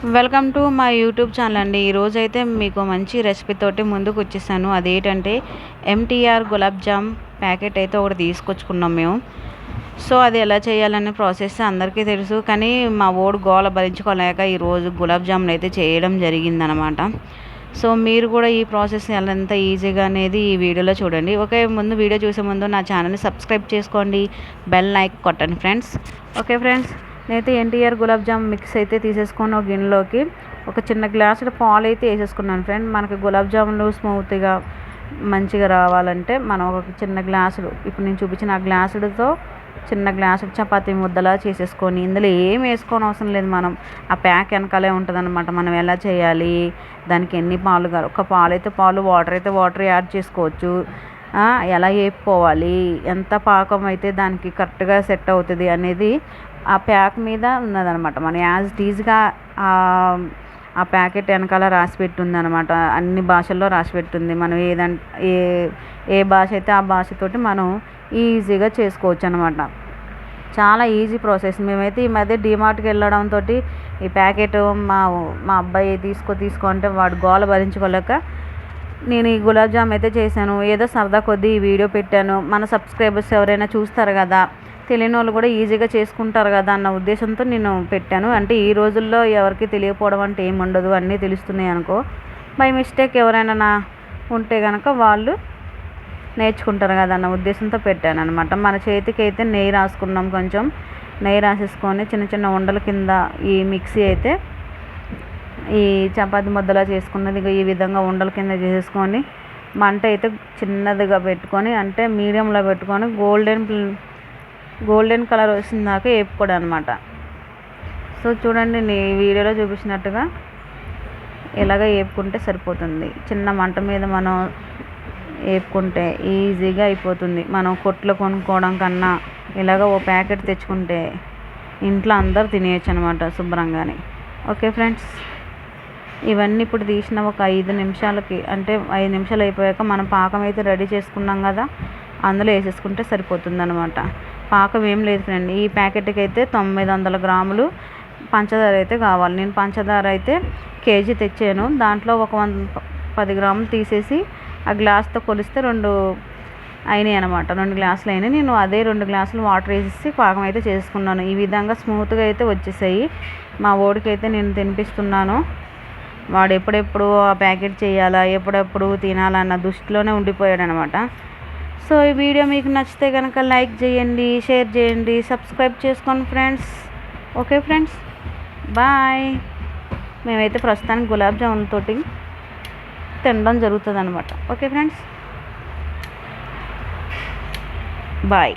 Welcome to my YouTube channel అండి. ఈరోజైతే మీకు మంచి రెసిపీ తోటి ముందుకు వచ్చేసాను. అదేంటంటే ఎంటీఆర్ గులాబ్ జామ్ ప్యాకెట్ అయితే ఒకటి తీసుకొచ్చుకున్నాం మేము. సో అది ఎలా చేయాలనే ప్రాసెస్ అందరికీ తెలుసు, కానీ మా ఓడు గోల భరించుకోలేక ఈరోజు గులాబ్ జామున్ అయితే చేయడం జరిగిందనమాట. సో మీరు కూడా ఈ ప్రాసెస్ ఎంత ఈజీగా అనేది ఈ వీడియోలో చూడండి. ముందు వీడియో చూసే ముందు నా ఛానల్ని సబ్స్క్రైబ్ చేసుకోండి, బెల్ లైక్ కొట్టండి ఫ్రెండ్స్. ఓకే ఫ్రెండ్స్, నేనైతే ఎన్టీఆర్ గులాబ్ జామ్ మిక్స్ అయితే తీసేసుకొని ఒక గిన్నెలోకి ఒక చిన్న గ్లాసులో పాలు అయితే వేసేసుకున్నాను ఫ్రెండ్. మనకి గులాబ్ జాములు స్మూత్గా మంచిగా రావాలంటే మనం ఒక చిన్న గ్లాసులు, ఇప్పుడు నేను చూపించిన ఆ గ్లాసులతో చిన్న గ్లాసు చపాతీ ముద్దలా చేసేసుకొని, ఇందులో ఏం వేసుకోని అవసరం లేదు. మనం ఆ ప్యాక్ వెనకాలే ఉంటుందన్నమాట. మనం ఎలా చేయాలి, దానికి ఎన్ని పాలు కాదు, ఒక పాలు అయితే పాలు, వాటర్ అయితే వాటర్ యాడ్ చేసుకోవచ్చు. ఎలా వేపుకోవాలి, ఎంత పాకం అయితే దానికి కరెక్ట్గా సెట్ అవుతుంది అనేది ఆ ప్యాక్ మీద ఉన్నదనమాట. మనం యాజ్ టీజ్గా ఆ ప్యాకెట్ వెనకాల రాసి పెట్టుందనమాట. అన్ని భాషల్లో రాసి పెట్టుంది. మనం ఏ భాష అయితే ఆ భాషతోటి మనం ఈజీగా చేసుకోవచ్చు అనమాట. చాలా ఈజీ ప్రాసెస్. మేమైతే ఈ మధ్య డీమార్ట్కి వెళ్ళడంతో ఈ ప్యాకెట్ మా అబ్బాయి తీసుకో అంటే వాడు గోల భరించుకోలేక నేను ఈ గులాబ్ జామ్ అయితే చేశాను. ఏదో సరదా కొద్దీ ఈ వీడియో పెట్టాను. మన సబ్స్క్రైబర్స్ ఎవరైనా చూస్తారు కదా, తెలియని వాళ్ళు కూడా ఈజీగా చేసుకుంటారు కదా అన్న ఉద్దేశంతో నేను పెట్టాను. అంటే ఈ రోజుల్లో ఎవరికి తెలియకపోవడం అంటే ఏమి ఉండదు, అన్నీ తెలుస్తున్నాయి అనుకో. బై మిస్టేక్ ఎవరైనా ఉంటే కనుక వాళ్ళు నేర్చుకుంటారు కదా అన్న ఉద్దేశంతో పెట్టాను అనమాట. మన చేతికి అయితే నెయ్యి రాసుకున్నాం, కొంచెం నెయ్యి రాసేసుకొని చిన్న చిన్న ఉండల కింద ఈ మిక్సీ అయితే ఈ చపాతి ముద్దలా చేసుకున్నది ఈ విధంగా ఉండల కింద చేసేసుకొని మంట అయితే చిన్నదిగా పెట్టుకొని, అంటే మీడియంలో పెట్టుకొని గోల్డెన్ కలర్ వచ్చిందాక వేపుకోవడం అనమాట. సో చూడండి, నేను ఈ వీడియోలో చూపించినట్టుగా ఇలాగ వేపుకుంటే సరిపోతుంది. చిన్న మంట మీద మనం వేపుకుంటే ఈజీగా అయిపోతుంది. మనం కొట్లో కొనుక్కోవడం కన్నా ఇలాగ ఓ ప్యాకెట్ తెచ్చుకుంటే ఇంట్లో అందరూ తినేయచ్చు అనమాట శుభ్రంగానే. ఓకే ఫ్రెండ్స్, ఇవన్నీ ఇప్పుడు తీసిన ఒక 5 నిమిషాలకి, అంటే 5 నిమిషాలు అయిపోయాక మనం పాకం అయితే రెడీ చేసుకున్నాం కదా, అందులో వేసేసుకుంటే సరిపోతుంది అనమాట. పాకం ఏం లేదు ఫ్రెండ్. ఈ ప్యాకెట్కి అయితే 900 గ్రాములు పంచదార అయితే కావాలి. నేను పంచదార అయితే కేజీ తెచ్చాను. దాంట్లో ఒక 10 గ్రాములు తీసేసి ఆ గ్లాస్తో కొలిస్తే 2 అయినాయి అనమాట. 2 గ్లాసులు అయినాయి. నేను అదే 2 గ్లాసులు వాటర్ వేసేసి పాకం అయితే చేసుకున్నాను. ఈ విధంగా స్మూత్గా అయితే వచ్చేసాయి. మా ఓడికైతే నేను తినిపిస్తున్నాను. వాడు ఎప్పుడెప్పుడు ఆ ప్యాకెట్ చేయాలా, ఎప్పుడెప్పుడు తినాలన్న దృష్టిలోనే ఉండిపోయాడు అనమాట. సో ఈ వీడియో మీకు నచ్చితే కనుక లైక్ చేయండి, షేర్ చేయండి, సబ్స్క్రైబ్ చేసుకోండి ఫ్రెండ్స్. Okay friends, bye. మేమైతే ప్రస్తుతానికి గులాబ్ జామున్తోటి తినడం జరుగుతుంది అనమాట. Okay friends, bye.